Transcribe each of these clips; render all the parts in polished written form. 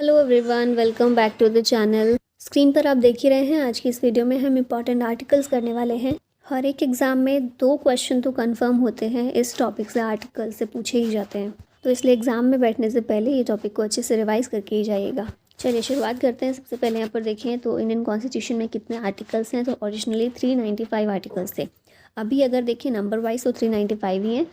Hello everyone, welcome back to the channel. Screen पर आप देख ही रहे हैं, आज की इस वीडियो में हम इंपॉर्टेंट आर्टिकल्स करने वाले हैं। हर एक एग्ज़ाम में 2 क्वेश्चन तो कंफर्म होते हैं, इस टॉपिक से आर्टिकल से पूछे ही जाते हैं, तो इसलिए एग्ज़ाम में बैठने से पहले ये टॉपिक को अच्छे से रिवाइज़ करके ही जाइएगा। चलिए शुरुआत करते हैं। सबसे पहले यहाँ पर देखें तो इंडियन कॉन्स्टिट्यूशन में कितने आर्टिकल्स हैं, तो ओरिजिनली 395 आर्टिकल्स थे। अभी अगर देखें नंबर वाइज तो 395 ही हैं,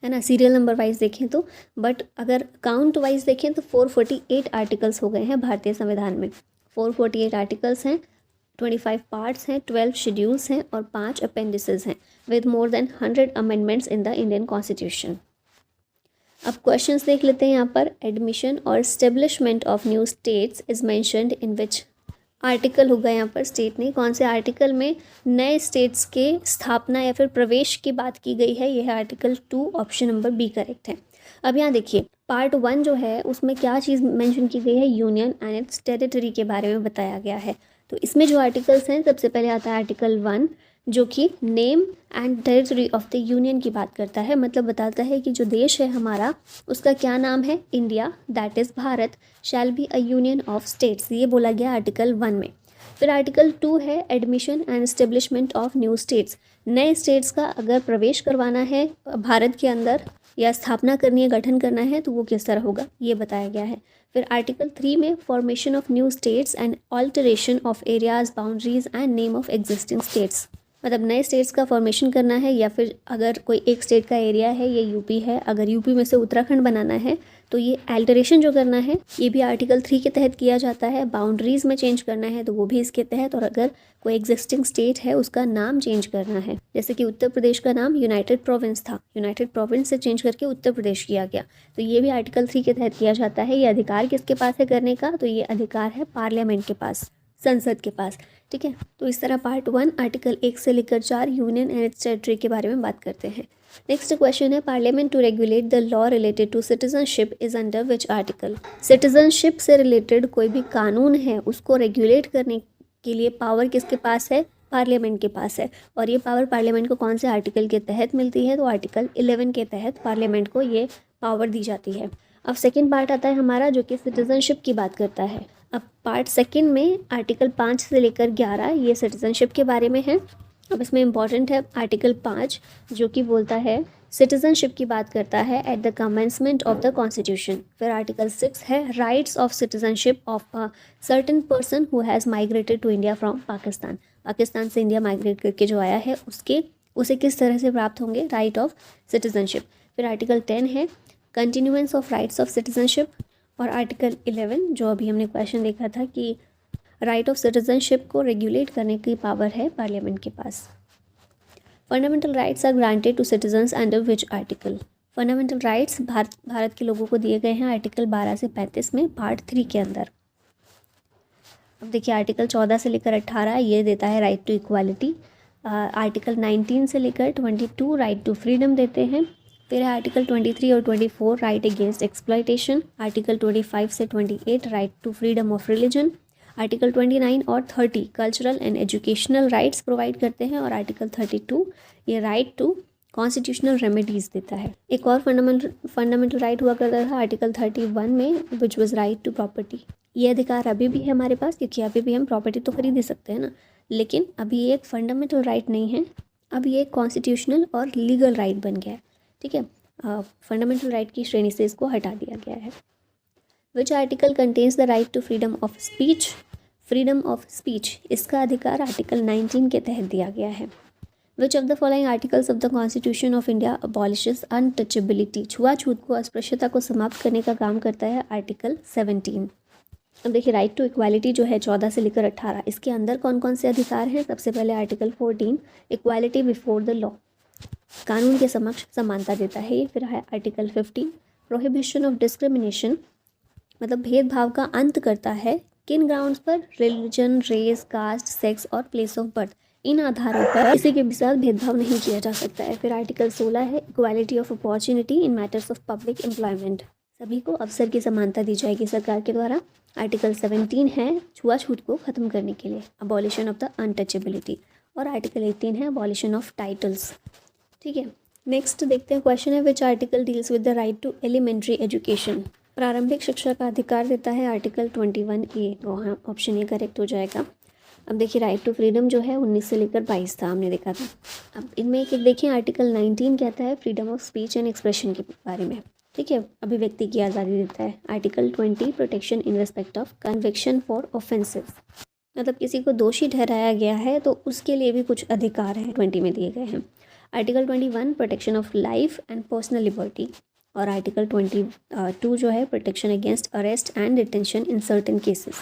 है ना। सीरियल नंबर वाइज देखें तो, बट अगर काउंट वाइज देखें तो 448 आर्टिकल्स हो गए हैं भारतीय संविधान में। 448 आर्टिकल्स हैं, 25 पार्ट्स हैं, 12 शेड्यूल्स हैं और 5 अपेंडिसेस हैं, with more than 100 amendments in the Indian constitution. अब क्वेश्चंस देख लेते हैं यहाँ पर। एडमिशन और establishment of new states is mentioned in which article होगा यहाँ पर। स्टेट ने कौन से आर्टिकल में नए स्टेट्स के स्थापना या फिर प्रवेश की बात की गई है, यह article 2, option number B correct है। अब यहाँ देखिए पार्ट 1 जो है उसमें क्या चीज़ मेंशन की गई है, यूनियन एंड इट्स टेरिटरी के बारे में बताया गया है। तो इसमें जो आर्टिकल्स हैं, सबसे पहले आता है आर्टिकल 1 जो कि name and territory of the union की बात करता है, मतलब बताता है कि जो देश है हमारा उसका क्या नाम है, India, that is Bharat, shell be a union of states, ये बोला गया आर्टिकल 1 में। फिर आर्टिकल 2 है admission and establishment of new states. नए स्टेट्स का अगर प्रवेश करवाना है भारत के अंदर या स्थापना करनी है, गठन करना है, तो वो किस तरह होगा ये बताया गया है। फिर आर्टिकल 3 में formation of new states and alteration of areas, boundaries and name of existing states, मतलब नए स्टेट्स का फॉर्मेशन करना है, या फिर अगर कोई एक स्टेट का एरिया है, ये यूपी है, अगर यूपी में से उत्तराखंड बनाना है तो ये अल्टरेशन जो करना है ये भी आर्टिकल 3 के तहत किया जाता है। बाउंड्रीज़ में चेंज करना है तो वो भी इसके तहत, और अगर कोई एग्जिस्टिंग स्टेट है उसका नाम चेंज करना है, जैसे कि उत्तर प्रदेश का नाम यूनाइटेड प्रोविंस था, यूनाइटेड प्रोविंस से चेंज करके उत्तर प्रदेश किया गया, तो ये भी आर्टिकल 3 के तहत किया जाता है। ये अधिकार किसके पास है करने का, तो ये अधिकार है पार्लियामेंट के पास, संसद के पास, ठीक है। तो इस तरह पार्ट 1 आर्टिकल 1 से लेकर 4 यूनियन एंड इट्स टेरिटरी के बारे में बात करते हैं। नेक्स्ट क्वेश्चन है, parliament to regulate the law related to citizenship is under which article. Citizenship से रिलेटेड कोई भी कानून है उसको रेगुलेट करने के लिए पावर किसके पास है, पार्लियामेंट के पास है। और ये पावर पार्लियामेंट को कौन से आर्टिकल के तहत मिलती है, तो आर्टिकल 11 के तहत पार्लियामेंट को ये पावर दी जाती है। अब सेकेंड पार्ट आता है हमारा जो कि सिटीजनशिप की बात करता है। अब पार्ट सेकेंड में आर्टिकल 5 से लेकर 11 ये सिटीजनशिप के बारे में है। अब इसमें इंपॉर्टेंट है आर्टिकल 5 जो कि बोलता है, सिटीजनशिप की बात करता है at the commencement of the constitution. फिर आर्टिकल 6 है rights of citizenship of a certain person who has migrated to India from Pakistan. Pakistan से इंडिया माइग्रेट करके जो आया है उसे किस तरह से प्राप्त होंगे, राइट ऑफ सिटीजनशिप। फिर आर्टिकल 10 है continuance of rights of citizenship. और आर्टिकल 11 जो अभी हमने क्वेश्चन देखा था कि राइट ऑफ सिटीजनशिप को रेगुलेट करने की पावर है पार्लियामेंट के पास। Fundamental rights are granted to citizens under which article. Fundamental rights भारत के लोगों को दिए गए हैं आर्टिकल 12 से 35 में पार्ट 3 के अंदर। अब देखिए आर्टिकल 14 से लेकर 18 ये देता है राइट टू इक्वालिटी। आर्टिकल 19 से लेकर 22 राइट टू फ्रीडम देते हैं। फिर है आर्टिकल 23 और 24 राइट अगेंस्ट एक्सप्लॉयटेशन। आर्टिकल 25 से 28 right to freedom of religion. Article 29 और 30 cultural and educational rights provide करते हैं। और आर्टिकल 32 ये राइट टू कॉन्स्टिट्यूशनल रेमेडीज़ देता है। एक और फंडामेंटल राइट हुआ करता था आर्टिकल 31 में, which was right to property. ये अधिकार अभी भी है हमारे पास, क्योंकि अभी भी हम प्रॉपर्टी तो खरीद ही सकते हैं ना, लेकिन अभी ये एक फंडामेंटल राइट नहीं है, अभी ये एक कॉन्स्टिट्यूशनल और लीगल राइट बन गया है, ठीक है। फंडामेंटल राइट की श्रेणी से इसको हटा दिया गया है। Which article contains the right to freedom of speech. Freedom of speech इसका अधिकार आर्टिकल 19 के तहत दिया गया है। Which of the following articles of the constitution of India abolishes untouchability. छुआछूत को, अस्पृश्यता को समाप्त करने का काम करता है आर्टिकल 17। अब देखिए राइट टू इक्वालिटी जो है 14 से लेकर 18, इसके अंदर कौन कौन से अधिकार हैं। सबसे पहले article 14 equality before the law, कानून के समक्ष समानता देता है ये। फिर है आर्टिकल 15 प्रोहिबिशन ऑफ डिस्क्रिमिनेशन, मतलब भेदभाव का अंत करता है। किन ग्राउंड्स पर, रिलीजन, रेस, कास्ट, सेक्स और प्लेस ऑफ बर्थ, इन आधारों पर किसी के भी साथ भेदभाव नहीं किया जा सकता है। फिर आर्टिकल 16 है equality of opportunity in matters of public employment, सभी को अवसर की समानता दी जाएगी सरकार के द्वारा। आर्टिकल 17 है छुआछूत को खत्म करने के लिए, अबॉलिशन ऑफ द अनटचेबिलिटी। और आर्टिकल 18 है अबॉलिशन ऑफ टाइटल्स, ठीक है। नेक्स्ट देखते हैं क्वेश्चन है which article deals with the right to elementary education. प्रारंभिक शिक्षा का अधिकार देता है आर्टिकल 21A, तो हाँ ऑप्शन ए करेक्ट हो जाएगा। अब देखिए राइट टू फ्रीडम जो है 19 से लेकर 22 था, हमने देखा था। अब इनमें एक देखिए आर्टिकल 19 कहता है freedom of speech and expression के बारे में, ठीक है, अभिव्यक्ति की आज़ादी देता है। Article 20 protection in respect of conviction for offences, मतलब किसी को दोषी ठहराया गया है तो उसके लिए भी कुछ अधिकार हैं 20 में दिए गए हैं। Article 21 protection of life and personal liberty, और आर्टिकल 22 जो है protection against arrest and detention in certain cases,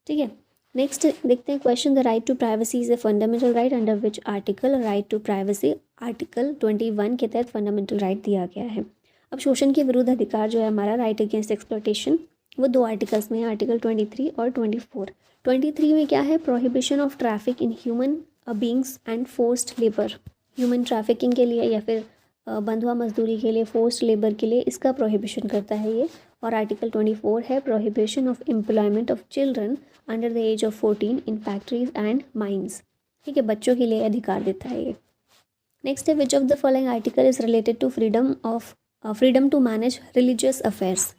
ठीक है। नेक्स्ट देखते हैं question, the right to privacy is a fundamental right under which article. Right to privacy article 21 के तहत fundamental right दिया गया है। अब शोषण के विरुद्ध अधिकार जो है हमारा राइट अगेंस्ट एक्सप्लॉयटेशन, वो 2 आर्टिकल्स में है, आर्टिकल 23 और 24। 23 में क्या है, prohibition of traffic in human beings and forced labour, human trafficking के लिए या फिर बंधुआ मजदूरी के लिए, फोर्स्ड लेबर के लिए, इसका प्रोहिबिशन करता है ये। और आर्टिकल 24 है prohibition of employment of children under the age of 14 in factories and mines, ठीक है, बच्चों के लिए अधिकार देता है ये। नेक्स्ट है which of the following article is related to freedom to manage religious affairs.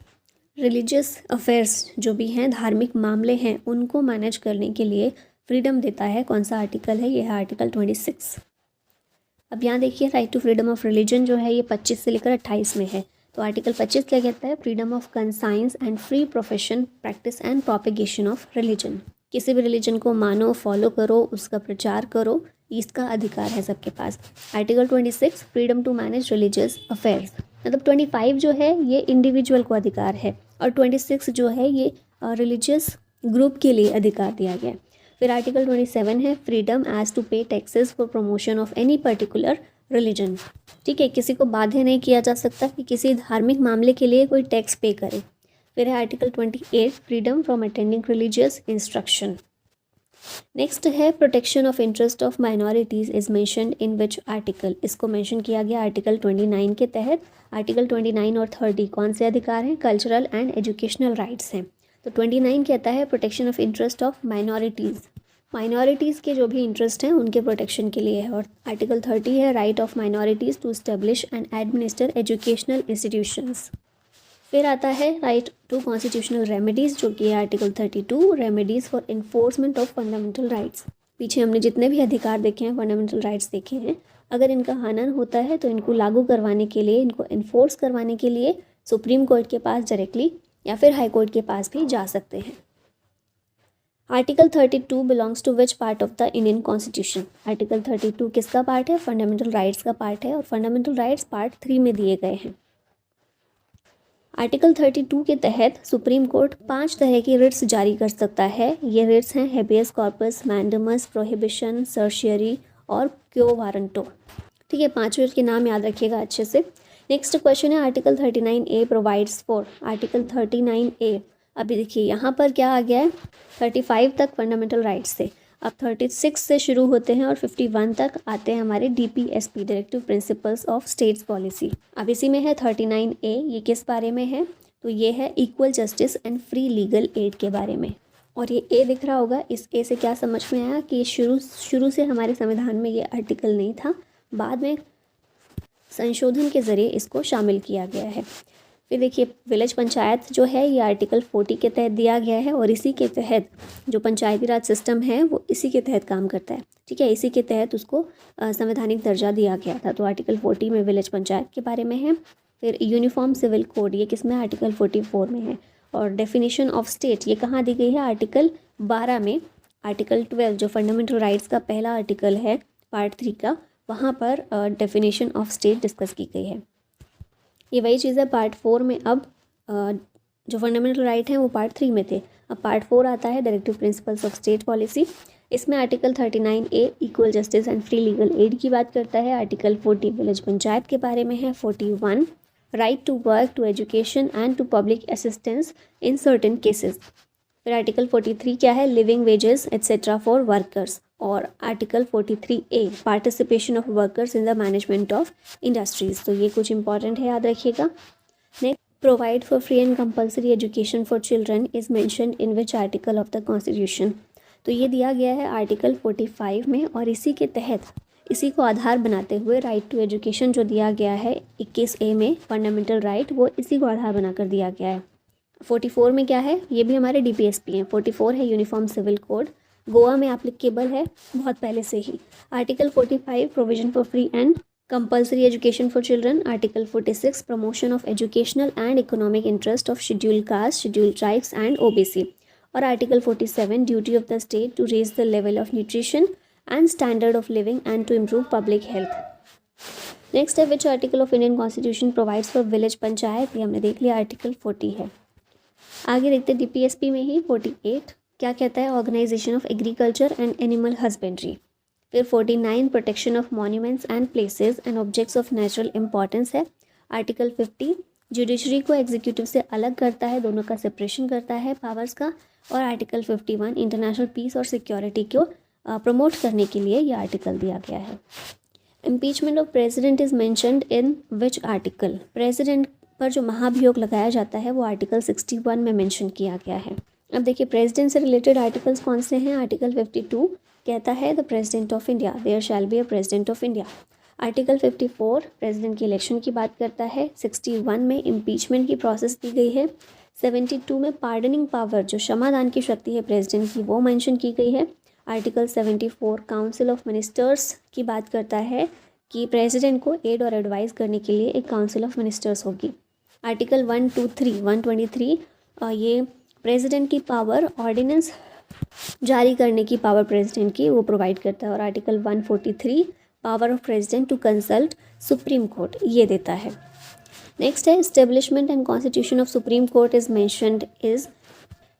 Religious affairs जो भी हैं, धार्मिक मामले हैं, उनको मैनेज करने के लिए फ्रीडम देता है। कौन सा आर्टिकल है, ये है आर्टिकल 26। अब यहाँ देखिए right to freedom of religion जो है ये 25 से लेकर 28 में है। तो आर्टिकल 25 क्या कहता है, freedom of conscience and free profession practice and propagation of religion, किसी भी रिलीजन को मानो, फॉलो करो, उसका प्रचार करो, इसका अधिकार है सबके पास। Article 26 freedom to manage religious affairs, मतलब 25 जो है ये इंडिविजुअल को अधिकार है और 26 जो है ये रिलीजियस ग्रुप के लिए अधिकार दिया गया है। फिर आर्टिकल 27 है फ्रीडम एज टू पे taxes for promotion of any particular religion, ठीक है, किसी को बाध्य नहीं किया जा सकता कि किसी धार्मिक मामले के लिए कोई टैक्स पे करे। फिर है article 28 freedom from attending religious instruction. Next है protection of interest of minorities is mentioned in which article, इसको मेंशन किया गया आर्टिकल 29 के तहत। आर्टिकल 29 और 30 कौन से अधिकार हैं, कल्चरल एंड एजुकेशनल राइट्स हैं। तो 29 कहता है protection of interest of minorities, minorities के जो भी इंटरेस्ट हैं उनके प्रोटेक्शन के लिए है। और आर्टिकल 30 है right of minorities to establish and administer educational institutions. फिर आता है राइट टू कॉन्स्टिट्यूशनल रेमेडीज़ जो कि है article 32 remedies for enforcement of fundamental rights. पीछे हमने जितने भी अधिकार देखे हैं, फंडामेंटल राइट्स देखे हैं, अगर इनका हनन होता है तो इनको लागू करवाने के लिए, इनको इन्फोर्स करवाने के लिए सुप्रीम कोर्ट के पास डायरेक्टली या फिर हाई कोर्ट के पास भी जा सकते हैं। Article 32 belongs to which part of the Indian constitution. Article 32 किसका पार्ट है, फंडामेंटल राइट्स का पार्ट है और फंडामेंटल राइट्स पार्ट 3 में दिए गए हैं। आर्टिकल 32 के तहत सुप्रीम कोर्ट 5 तरह की रिट्स जारी कर सकता है। ये रिट्स हैं हेबियस कॉर्पस, मैंडेमस, प्रोहिबिशन, सर्शियरी और क्यो वारंटो, ठीक है, 5 रिट के नाम याद रखिएगा अच्छे से। नेक्स्ट क्वेश्चन है article 39A provides for. Article 39A, अभी देखिए यहाँ पर क्या आ गया है, 35 तक फंडामेंटल राइट्स थे, अब 36 से शुरू होते हैं और 51 तक आते हैं हमारे DPSP directive principles of states policy. अब इसी में है 39A, ये किस बारे में है, तो ये है equal justice and free legal add के बारे में। और ये ए दिख रहा होगा, इस ए से क्या समझ में आया कि शुरू से हमारे संविधान में ये आर्टिकल नहीं था, बाद में संशोधन के ज़रिए इसको शामिल किया गया है। फिर देखिए विलेज पंचायत जो है ये आर्टिकल 40 के तहत दिया गया है और इसी के तहत जो पंचायती राज सिस्टम है वो इसी के तहत काम करता है, ठीक है, इसी के तहत उसको संवैधानिक दर्जा दिया गया था। तो आर्टिकल 40 में विलेज पंचायत के बारे में है। फिर यूनिफॉर्म सिविल कोड, ये किस में, आर्टिकल 44 में है। और डेफिनेशन ऑफ स्टेट ये कहाँ दी गई है, आर्टिकल 12 में। आर्टिकल 12 जो फंडामेंटल राइट्स का पहला आर्टिकल है पार्ट 3 का, वहाँ पर डेफिनेशन ऑफ स्टेट डिस्कस की गई है। ये वही चीज़ है पार्ट 4 में। अब जो फंडामेंटल राइट हैं वो पार्ट 3 में थे, अब पार्ट 4 आता है directive principles of state policy. इसमें article 39A equal justice and free legal aid की बात करता है। आर्टिकल 40 विलेज पंचायत के बारे में है। 41 right to work, to education and to public assistance in certain cases. फिर आर्टिकल 43 क्या है, living wages etcetera for workers. और article 43A participation of workers in the management of industries. तो ये कुछ इंपॉर्टेंट है, याद रखिएगा। Next, provide for free and compulsory education for children is mentioned in which article of the constitution. तो ये दिया गया है आर्टिकल 45 में और इसी के तहत इसी को आधार बनाते हुए राइट टू एजुकेशन जो दिया गया है 21A में फंडामेंटल राइट, वो इसी को आधार बनाकर दिया गया है। 44 में क्या है, ये भी हमारे DPSP हैं। 44 है यूनिफॉर्म सिविल कोड, गोवा में एप्लीकेबल है बहुत पहले से ही। Article 45 provision for free and compulsory education for children. Article 46 promotion of educational and economic interest of scheduled caste, scheduled tribes and OBC। और article 47 duty of the state to raise the level of nutrition and standard of living and to improve public health. Next है which article of Indian constitution provides for village panchayat, ये हमने देख लिया, article 40 है। आगे देखते हैं DPSP में ही 48 क्या कहता है, organisation of agriculture and animal husbandry. फिर 49 protection of monuments and places and objects of natural importance है। आर्टिकल 50 जुडिशरी को एग्जीक्यूटिव से अलग करता है, दोनों का सेपरेशन करता है पावर्स का। और आर्टिकल 51 इंटरनेशनल पीस और सिक्योरिटी को प्रमोट करने के लिए ये आर्टिकल दिया गया है। Impeachment of president is mentioned in which article, president पर जो महाभियोग लगाया जाता है वो आर्टिकल 61 में मेंशन किया गया है। अब देखिए प्रेसिडेंट से रिलेटेड आर्टिकल्स कौन से हैं। आर्टिकल 52 कहता है the president of India, there shall be a president of India. Article 54 president की इलेक्शन की बात करता है। 61 में इम्पीचमेंट की प्रोसेस दी गई है। 72 में पार्डनिंग पावर, जो क्षमादान की शक्ति है प्रेसिडेंट की, वो मेंशन की गई है। आर्टिकल 74 काउंसिल ऑफ मिनिस्टर्स की बात करता है कि प्रेसिडेंट को एड और एडवाइस करने के लिए एक काउंसिल ऑफ मिनिस्टर्स होगी। आर्टिकल 123 ये प्रेसिडेंट की पावर, ऑर्डिनेंस जारी करने की पावर प्रेसिडेंट की, वो प्रोवाइड करता है। और article 143 power of president to consult supreme court, ये देता है। नेक्स्ट है establishment and constitution of supreme court is mentioned is,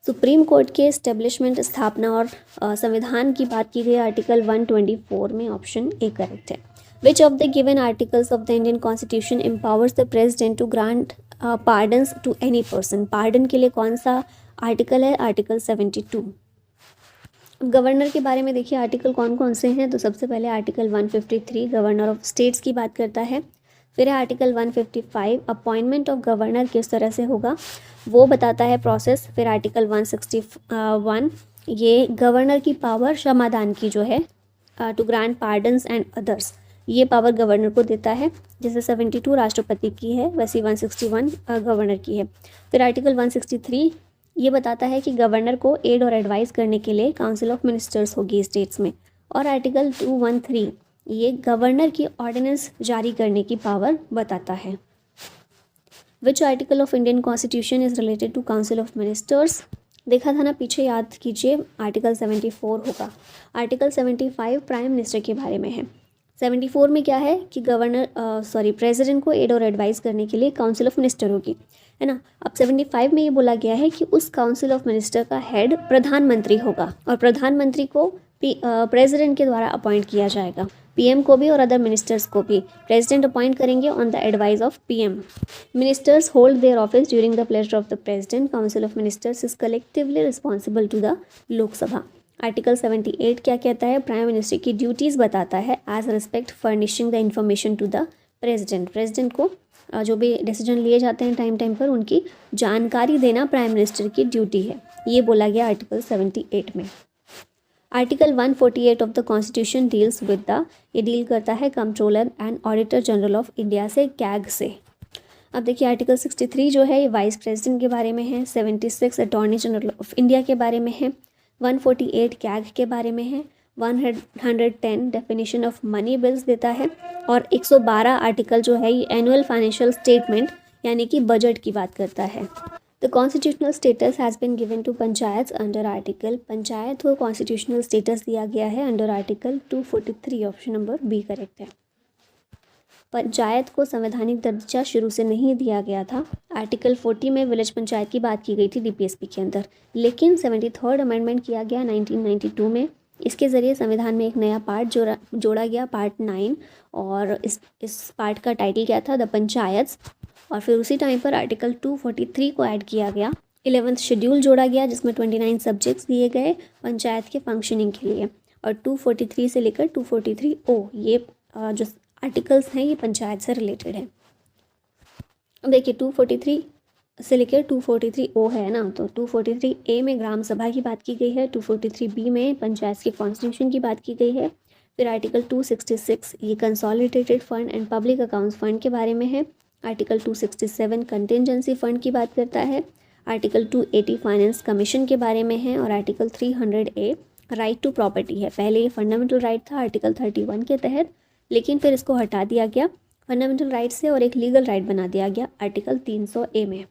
supreme court के एस्टेब्लिशमेंट, स्थापना और संविधान की बात की गई आर्टिकल 124 में, ऑप्शन ए करेक्ट है। Which of the given articles of the Indian constitution empowers the president to grant pardons to any person, pardon के लिए कौन सा आर्टिकल है, आर्टिकल 72। गवर्नर के बारे में देखिए आर्टिकल कौन कौन से हैं, तो सबसे पहले आर्टिकल 153 गवर्नर ऑफ स्टेट्स की बात करता है। फिर है आर्टिकल 155 अपॉइंटमेंट ऑफ गवर्नर किस तरह से होगा वो बताता है प्रोसेस। फिर आर्टिकल 161 ये गवर्नर की पावर क्षमादान की जो है to grant pardons and others, ये पावर गवर्नर को देता है। जैसे 72 राष्ट्रपति की है वैसे 161 गवर्नर की है। फिर आर्टिकल 163 ये बताता है कि गवर्नर को एड और एडवाइस करने के लिए काउंसिल ऑफ मिनिस्टर्स होगी स्टेट्स में। और आर्टिकल 213 ये गवर्नर की ऑर्डिनेंस जारी करने की पावर बताता है। Which article of Indian constitution is related to council of ministers, देखा था ना पीछे, याद कीजिए, आर्टिकल 74 होगा। आर्टिकल 75 प्राइम मिनिस्टर के बारे में है। 74 में क्या है कि प्रेसिडेंट को एड और एडवाइस करने के लिए काउंसिल ऑफ मिनिस्टर होगी, है ना। अब 75 में ये बोला गया है कि उस काउंसिल ऑफ मिनिस्टर का हेड प्रधानमंत्री होगा और प्रधानमंत्री को प्रेसिडेंट के द्वारा अपॉइंट किया जाएगा। PM को भी और अदर मिनिस्टर्स को भी प्रेसिडेंट अपॉइंट करेंगे on the advice of PM। Ministers hold their office during the pleasure of the president. Council of ministers is collectively responsible to the Lok Sabha. Article 78 क्या कहता है, प्राइम मिनिस्टर की ड्यूटीज़ बताता है as respect furnishing the information to the president. President को जो भी decision लिए जाते हैं टाइम टाइम पर उनकी जानकारी देना प्राइम मिनिस्टर की ड्यूटी है, ये बोला गया आर्टिकल 78 में। Article 148 of the constitution deals with the, ये डील करता है controller and auditor general of India से, कैग से। अब देखिए आर्टिकल 63 जो है ये वाइस प्रेसिडेंट के बारे में है। 76 अटॉर्नी जनरल ऑफ इंडिया के बारे में है। 148 कैग के बारे में है। 110 डेफिनेशन ऑफ मनी बिल्स देता है। और 112 आर्टिकल जो है ये एनुअल फाइनेंशियल स्टेटमेंट यानी कि बजट की बात करता है। The constitutional status has been given to panchayat under article, panchayat को कॉन्स्टिट्यूशनल स्टेटस दिया गया है under article 243, option number B correct है। पंचायत को संवैधानिक दर्जा शुरू से नहीं दिया गया था। आर्टिकल 40 में विलेज पंचायत की बात की गई थी DPSP के अंदर, लेकिन 73rd अमेंडमेंट किया गया 1992 में। इसके ज़रिए संविधान में एक नया पार्ट जोड़ा गया, पार्ट 9, और इस पार्ट का टाइटल क्या था, द पंचायत। और फिर उसी टाइम पर आर्टिकल 243 को ऐड किया गया, 11th शेड्यूल जोड़ा गया जिसमें 29 सब्जेक्ट्स दिए गए पंचायत के फंक्शनिंग के लिए। और 243 से लेकर 243O ये जो आर्टिकल्स हैं ये पंचायत से रिलेटेड है। अब देखिए 243 से लेकर 243O है ना, तो 243A में ग्राम सभा की बात की गई है, 243B में पंचायत के कॉन्स्टिट्यूशन की बात की गई है, फिर आर्टिकल 266 ये consolidated fund and public accounts fund के बारे में है। आर्टिकल 267 कंटिजेंसी फंड की बात करता है। आर्टिकल 280 फाइनेंस कमीशन के बारे में है। और article 300A right to property है। पहले ये फंडामेंटल राइट था आर्टिकल 31 के तहत, लेकिन फिर इसको हटा दिया गया फंडामेंटल राइट से और एक लीगल राइट बना दिया गया आर्टिकल 300A में।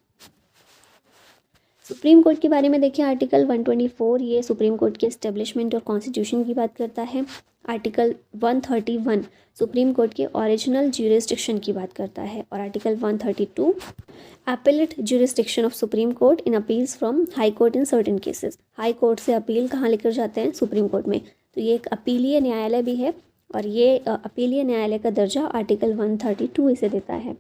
सुप्रीम कोर्ट के बारे में देखिए, आर्टिकल 124 ये सुप्रीम कोर्ट के एस्टेब्लिशमेंट और कॉन्स्टिट्यूशन की बात करता है। आर्टिकल 131 सुप्रीम कोर्ट के ओरिजिनल ज्यूरिसडिक्शन की बात करता है। और article 132 appellate jurisdiction of supreme court in appeals from high court in certain cases. High court से अपील कहाँ लेकर जाते हैं? सुप्रीम कोर्ट में। तो ये एक अपीलीय न्यायालय भी है और ये अपीलीय न्यायालय का दर्जा आर्टिकल 132 इसे देता है।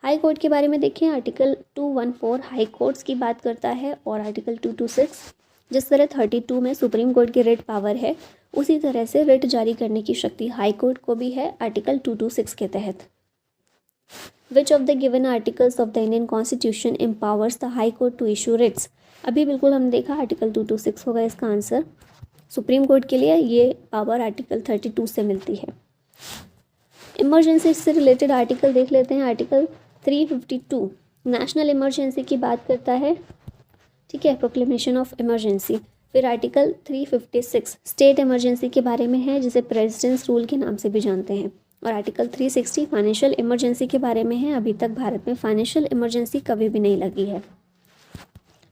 हाई कोर्ट के बारे में देखें, आर्टिकल 214 हाई कोर्ट्स की बात करता है। और आर्टिकल 226 जिस तरह 32 में सुप्रीम कोर्ट की रिट पावर है, उसी तरह से रिट जारी करने की शक्ति हाई कोर्ट को भी है आर्टिकल 226 के तहत। Which of the given articles of the Indian constitution empowers the high court to issue writs? अभी बिल्कुल हमने देखा आर्टिकल 226 होगा इसका आंसर। सुप्रीम कोर्ट के लिए ये पावर आर्टिकल 32 से मिलती है। इमरजेंसी से रिलेटेड आर्टिकल देख लेते हैं। आर्टिकल 352 नेशनल इमरजेंसी की बात करता है, ठीक है, प्रोक्लेमेशन ऑफ इमरजेंसी। फिर आर्टिकल 356 स्टेट इमरजेंसी के बारे में है, जिसे प्रेसिडेंट्स रूल के नाम से भी जानते हैं। और आर्टिकल 360 फाइनेंशियल इमरजेंसी के बारे में है। अभी तक भारत में फाइनेंशियल इमरजेंसी कभी भी नहीं लगी है।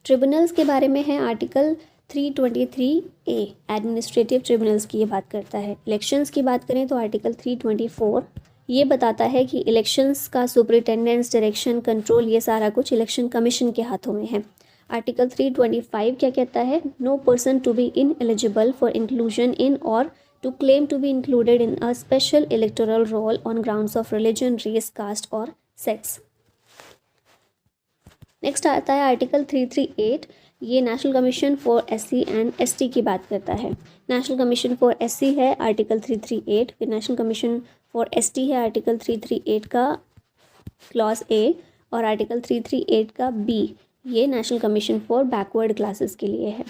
ट्रिब्यूनल्स के बारे में है आर्टिकल 323A एडमिनिस्ट्रेटिव ट्रिब्यूनल्स की ये बात करता है। इलेक्शंस की बात करें तो आर्टिकल 324 ये बताता है कि इलेक्शंस का सुपरिटेंडेंस, डायरेक्शन, कंट्रोल ये सारा कुछ इलेक्शन कमीशन के हाथों में है। आर्टिकल 325 क्या कहता है? No person to be ineligible for inclusion in और to claim to be included in a special electoral roll on grounds of religion, race, caste और सेक्स। नेक्स्ट आता है आर्टिकल 338 ये national commission for SC and ST की बात करता है। National commission for SC है आर्टिकल 338। फिर नेशनल कमीशन फॉर ST है आर्टिकल 338 का क्लॉज A और आर्टिकल 338 का B ये national commission for backward classes के लिए है।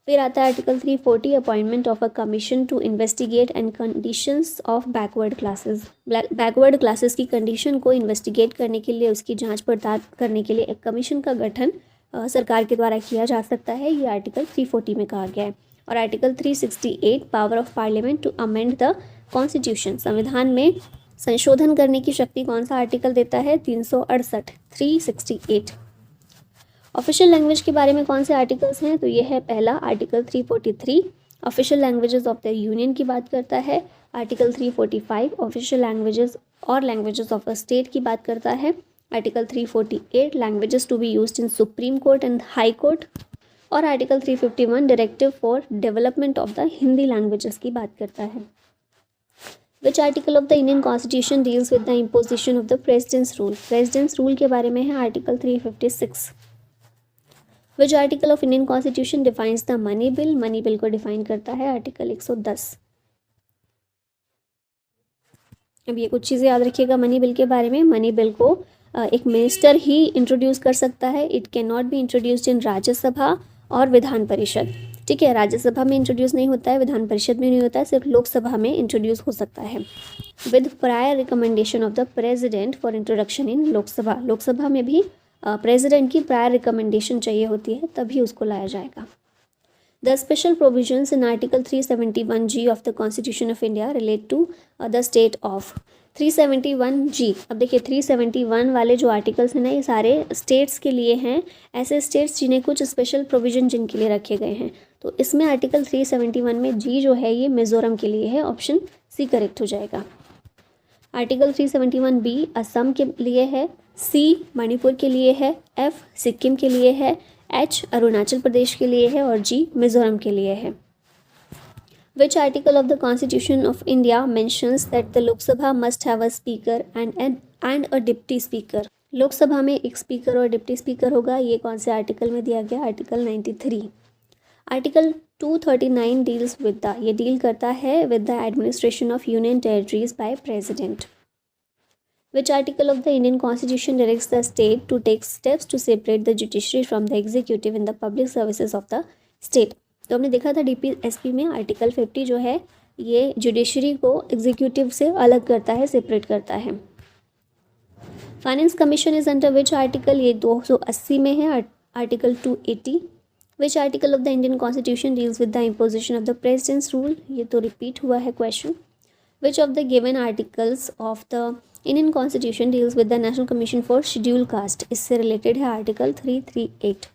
फिर आता है article 340 appointment of a commission to investigate and conditions of backward classes. Backward classes की कंडीशन को इन्वेस्टिगेट करने के लिए, उसकी जांच पड़ताल करने के लिए एक कमीशन का गठन सरकार के द्वारा किया जा सकता है। ये आर्टिकल 340 में कहा गया है। और article 368 power of parliament to amend the constitution, संविधान में संशोधन करने की शक्ति कौन सा आर्टिकल देता है? 368 368। ऑफिशियल लैंग्वेज के बारे में कौन से आर्टिकल्स हैं? तो ये है पहला article 343 official languages of the union की बात करता है। आर्टिकल 345 ऑफिशियल लैंग्वेजेस और लैंग्वेजेस ऑफ अ स्टेट की बात करता है। Article 348 languages to be used in supreme court and high court. और article 351 directive for development of the Hindi languages की बात करता है। Which article of the Indian constitution deals with the imposition of the president's rule? President's rule के बारे में है article 356। Which article of Indian constitution defines the money bill? Money bill को define करता है आर्टिकल 110। अब ये कुछ चीज़ें याद रखिएगा मनी बिल के बारे में। मनी बिल को एक मिनिस्टर ही इंट्रोड्यूस कर सकता है। It can not be introduced in Rajya Sabha और विधान परिषद, ठीक है। राज्यसभा में इंट्रोड्यूस नहीं होता है, विधान परिषद में नहीं होता है, सिर्फ लोकसभा में इंट्रोड्यूस हो सकता है with prior recommendation of the president for introduction in Lok Sabha. Lok Sabha में भी प्रेसिडेंट की प्रायर रिकमेंडेशन चाहिए होती है, तभी उसको लाया जाएगा। The special provisions in article 371G of the constitution of India relate to the state of 371G। अब देखिए 371 वाले जो आर्टिकल्स हैं ना, ये सारे स्टेट्स के लिए हैं, ऐसे स्टेट्स जिन्हें कुछ स्पेशल प्रोविजन जिनके लिए रखे गए हैं। तो इसमें आर्टिकल 371 में G जो है ये मिज़ोरम के लिए है, ऑप्शन C करेक्ट हो जाएगा। आर्टिकल 371B असम के लिए है, C मणिपुर के लिए है, F सिक्किम के लिए है, H अरुणाचल प्रदेश के लिए है और G मिज़ोरम के लिए है। Which article of the Constitution of India mentions that the Lok Sabha must have a speaker and a deputy speaker? Lok Sabha में एक स्पीकर और डिप्टी स्पीकर होगा। ये कौन से आर्टिकल में दिया गया? Article 93। Article 239 deals with the, ये डील करता है with the administration of union territories by president. Which article of the Indian Constitution directs the state to take steps to separate the judiciary from the executive in the public services of the state? तो हमने देखा था DPSP में article 50 जो है ये judiciary को executive से अलग करता है, सेपरेट करता है। Finance commission is under which article, ये 280 में है, article 280। Which article of the Indian constitution deals with the imposition of the president's rule, ये तो रिपीट हुआ है question. Which of the given articles of the Indian constitution deals with the national commission for schedule caste, इससे related है article 338।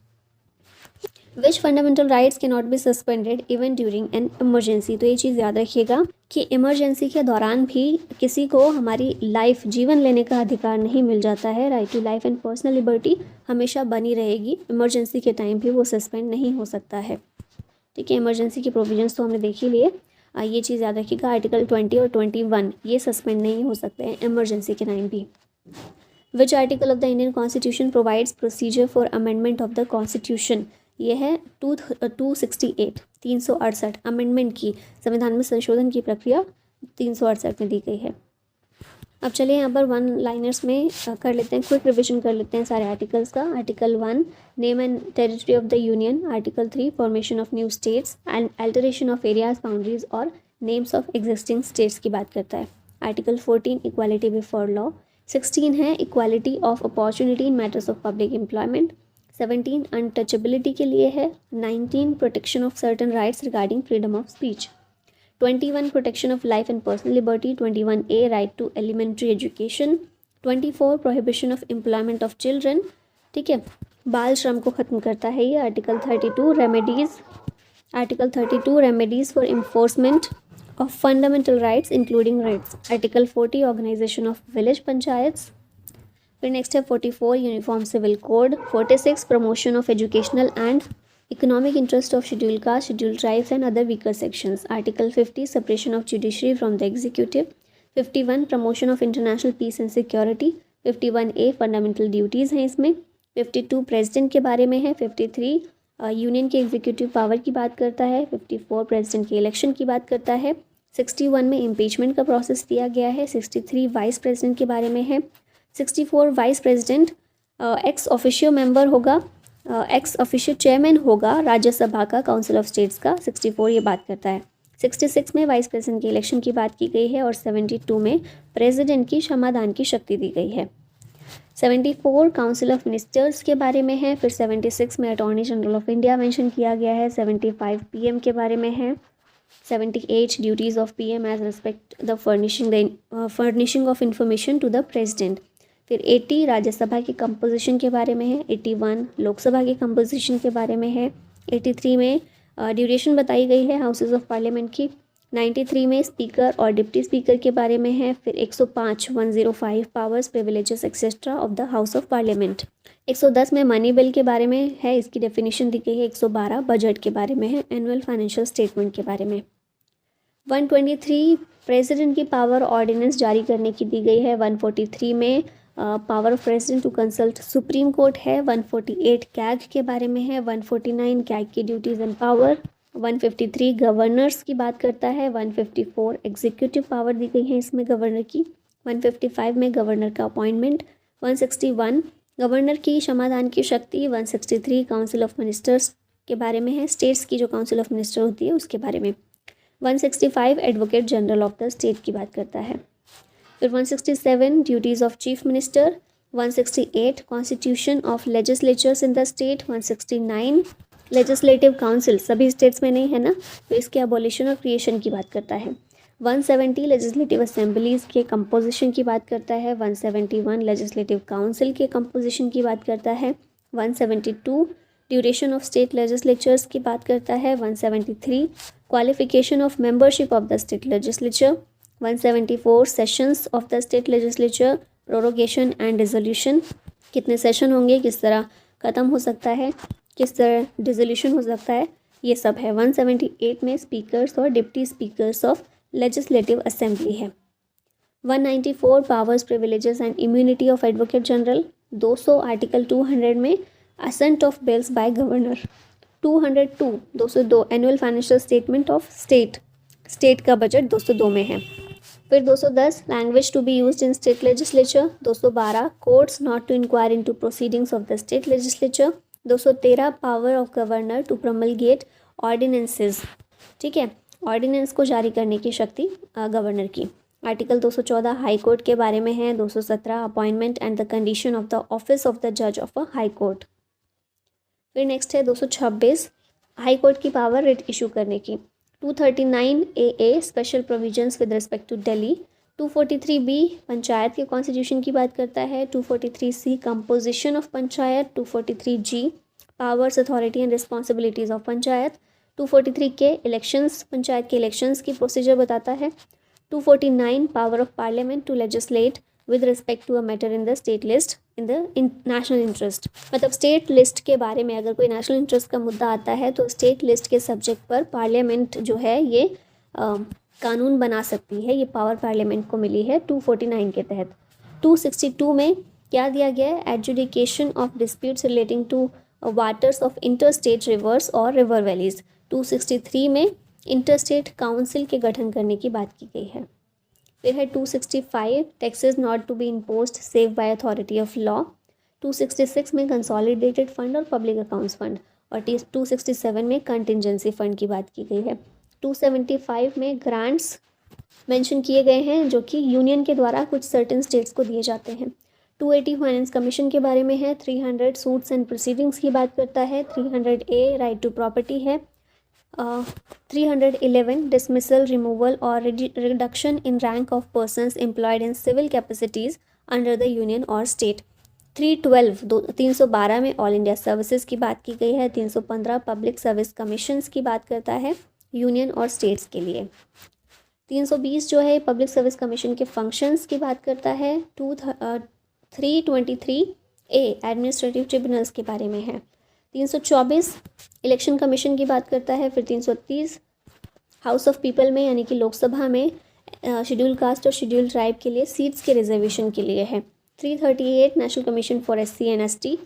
विच fundamental rights के not be suspended even during an emergency, तो ये चीज़ याद रखिएगा कि इमरजेंसी के दौरान भी किसी को हमारी लाइफ, जीवन लेने का अधिकार नहीं मिल जाता है। Right to life and personal liberty हमेशा बनी रहेगी, इमरजेंसी के टाइम भी वो सस्पेंड नहीं हो सकता है। ठीक है, इमरजेंसी के प्रोविजंस तो हमने देख ही लिए। ये चीज़ याद रखिएगा, आर्टिकल 20 और 21 ये सस्पेंड नहीं हो सकते हैं इमरजेंसी के टाइम भी। विच article of the Indian constitution provides procedure for amendment of the constitution, ये है 268 368 अमेंडमेंट की, संविधान में संशोधन की प्रक्रिया 368 में दी गई है। अब चलिए यहाँ पर वन लाइनर्स में कर लेते हैं, क्विक रिविजन कर लेते हैं सारे आर्टिकल्स का। Article 1 name and territory of the union, article 3 formation of new states and alteration of areas, boundaries और नेम्स ऑफ एग्जिस्टिंग स्टेट्स की बात करता है। आर्टिकल 14 इक्वालिटी बिफोर लॉ, 16 है equality of opportunity in matters of public employment, 17 untouchability के लिए है, 19 protection of certain rights regarding freedom of speech, 21 protection of life and personal liberty, 21A right to elementary education, 24 prohibition of employment of children, ठीक है, बाल श्रम को ख़त्म करता है ये। Article 32 remedies, article 32 remedies for enforcement of fundamental rights including rights, article 40 organisation of village panchayats. फिर नेक्स्ट है 44 uniform civil code, 46 promotion of educational and economic interest of schedule caste, schedule tribes and other weaker sections, article 50 separation of judiciary from the executive, 51 promotion of international peace and security, 51A fundamental duties हैं इसमें, 52 president के बारे में है, 53 union के executive power की बात करता है, 54 प्रेसिडेंट के इलेक्शन की बात करता है, 61 में इम्पीचमेंट का प्रोसेस दिया गया है, 63 वाइस प्रेसिडेंट के बारे में है, 64 vice president ex officio member होगा, एक्स ऑफिशियो चेयरमैन होगा राज्यसभा का, काउंसिल ऑफ स्टेट्स का, 64 ये बात करता है। 66 में वाइस प्रेसिडेंट के इलेक्शन की बात की गई है और 72 में प्रेसिडेंट की क्षमादान की शक्ति दी गई है। 74 काउंसिल ऑफ मिनिस्टर्स के बारे में है, फिर 76 में attorney general of India mention किया गया है, 75 पीएम के बारे में है, 78 duties of PM as respect the furnishing of information to the president, फिर 80 राज्यसभा की कंपोजिशन के बारे में है, 81 लोकसभा की कंपोजिशन के बारे में है, 83 में ड्यूरेशन बताई गई है हाउसेज ऑफ पार्लियामेंट की, 93 में स्पीकर और डिप्टी स्पीकर के बारे में है, फिर 105 powers privileges etcetera of the house of parliament, 110 में मनी बिल के बारे में है, इसकी डेफिनेशन दी गई है, 112 बजट के बारे में है, एनुअल फाइनेंशियल स्टेटमेंट के बारे में, 123 प्रेसिडेंट की पावर ऑर्डिनेंस जारी करने की दी गई है, 143 में power of president to consult supreme court है, 148 कैग के बारे में है, 149 कैग की ड्यूटीज़ एंड पावर, 153 गवर्नर्स की बात करता है, 154 एग्जीक्यूटिव पावर दी गई है इसमें गवर्नर की, 155 में गवर्नर का अपॉइंटमेंट, 161 गवर्नर की क्षमादान की शक्ति, 163 काउंसिल ऑफ मिनिस्टर्स के बारे में है, स्टेट्स की जो काउंसिल ऑफ मिनिस्टर होती है उसके बारे में, 165 advocate general of the state की बात करता है, फिर 167 duties of chief minister, 168 constitution of legislatures in the state, 169 legislative council सभी स्टेट्स में नहीं है ना, तो इसके अबॉलिशन और क्रिएशन की बात करता है, 170 लेजिस्लेटिव असेंबलीज़ के कंपोजिशन की बात करता है, 171 लेजिस्लेटिव काउंसिल के कंपोजिशन की बात करता है, 172 ड्यूरेशन ऑफ स्टेट लेजिस्लेचर्स की बात करता है, 173 qualification of membership of the state legislature, 174 sessions of the state legislature, prorogation and dissolution, कितने सेशन होंगे, किस तरह ख़त्म हो सकता है, किस तरह डिसोल्यूशन हो सकता है, ये सब है। 178 में स्पीकर्स और deputy speakers of legislative assembly है। 194 powers privileges and immunity of advocate general, 200 article 200 में assent of bills by governor, 202 annual financial statement of state का बजट 202 में है। फिर 210 language to be used in state legislature, 212 courts not to inquire into proceedings of the state legislature, 213 power of governor to promulgate ordinances, ठीक है, ordinance को जारी करने की शक्ति गवर्नर की। आर्टिकल 214 हाई कोर्ट के बारे में है। 217 appointment and the condition of the office of the जज ऑफ अ हाई कोर्ट। फिर नेक्स्ट है 226 हाई कोर्ट की पावर रिट इशू करने की। 239 AA special provisions with respect to Delhi. 243B panchayat के कॉन्स्टिट्यूशन की बात करता है। 243C composition of panchayat. 243G powers authority and responsibilities of panchayat. 243K elections panchayat के इलेक्शंस की प्रोसीजर बताता है। 249 power of parliament to legislate with respect to a matter in the state list in the national interest. मतलब state list के बारे में अगर कोई नेशनल इंटरेस्ट का मुद्दा आता है तो स्टेट लिस्ट के सब्जेक्ट पर पार्लियामेंट जो है ये कानून बना सकती है। ये पावर पार्लियामेंट को मिली है 249 के तहत। 262 में क्या दिया गया है? Adjudication of disputes relating to waters of inter state rivers और रिवर वैलीज। 263 में इंटरस्टेट काउंसिल के गठन करने की बात की गई है। फिर है 265 taxes not to be imposed save by authority of law. 266 में कंसोलिडेटेड फंड और पब्लिक अकाउंट्स फंड। और 267 में कंटिजेंसी फंड की बात की गई है। 275 में ग्रांट्स मेंशन किए गए हैं जो कि यूनियन के द्वारा कुछ सर्टेन स्टेट्स को दिए जाते हैं। 280 फाइनेंस कमीशन के बारे में है। 300 सूट्स एंड प्रोसीडिंग्स की बात करता है। 300A राइट टू प्रॉपर्टी है। 311 डिसमिसल रिमूवल और reduction in rank of persons employed in civil capacities under the union और स्टेट। 312 में ऑल इंडिया सर्विसेज की बात की गई है। 315 पब्लिक सर्विस कमीशंस की बात करता है यूनियन और स्टेट्स के लिए। 320 जो है पब्लिक सर्विस कमीशन के फंक्शंस की बात करता है। 323A एडमिनिस्ट्रेटिव ट्रिब्यूनल्स के बारे में है। 324 इलेक्शन कमीशन की बात करता है। फिर 330 हाउस ऑफ पीपल में यानी कि लोकसभा में शेड्यूल कास्ट और शेड्यूल ट्राइब के लिए सीट्स के रिजर्वेशन के लिए है। 338 national commission for SC and ST।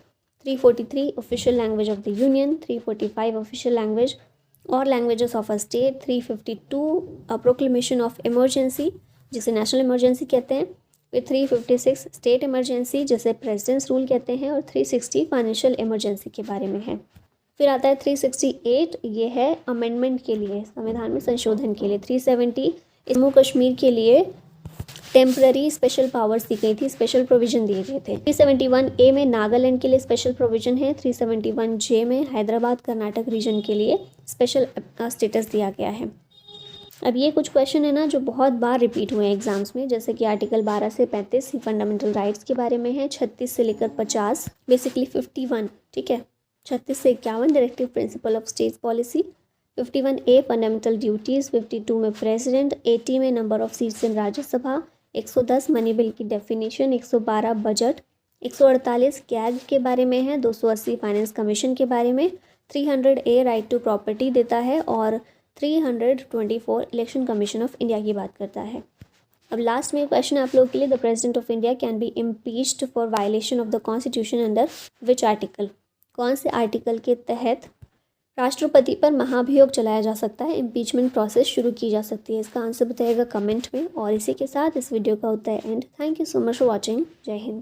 343 official language of the union. 345 official language और languages of a state. 352 proclamation of emergency जिसे नेशनल इमरजेंसी कहते हैं। फिर 356 स्टेट इमरजेंसी जिसे प्रेसिडेंट्स रूल कहते हैं। और 360 फाइनेंशियल इमरजेंसी के बारे में है। फिर आता है 368 ये है अमेंडमेंट के लिए, संविधान में संशोधन के लिए। 370 जम्मू कश्मीर के लिए टेम्पररी स्पेशल पावर्स दी गई थी, स्पेशल प्रोविजन दिए गए थे। 371A में नागालैंड के लिए स्पेशल प्रोविजन है। 371J में हैदराबाद कर्नाटक रीजन के लिए स्पेशल स्टेटस दिया गया है। अब ये कुछ क्वेश्चन है ना जो बहुत बार रिपीट हुए हैं एग्जाम्स में, जैसे कि आर्टिकल 12 से 35 फंडामेंटल राइट्स के बारे में है। 36 से लेकर 50 बेसिकली 51, ठीक है। 36 से 51 directive principle of state policy. 51A fundamental duties. 52 में प्रेसिडेंट। 80 में number of seats in Rajya Sabha. 110 money bill की डेफिनेशन। 112 बजट। 148 गैग के बारे में है। 280 फाइनेंस कमीशन के बारे में। 300A राइट टू प्रॉपर्टी देता है। और 324 इलेक्शन कमीशन ऑफ इंडिया की बात करता है। अब लास्ट में क्वेश्चन आप लोगों के लिए, the president of India can be impeached for violation of the constitution under which article. कौन से आर्टिकल के तहत राष्ट्रपति पर महाभियोग चलाया जा सकता है, इम्पीचमेंट प्रोसेस शुरू की जा सकती है। इसका आंसर बताइएगा कमेंट में। और इसी के साथ इस वीडियो का होता है and. Thank you so much for watching. जय हिंद।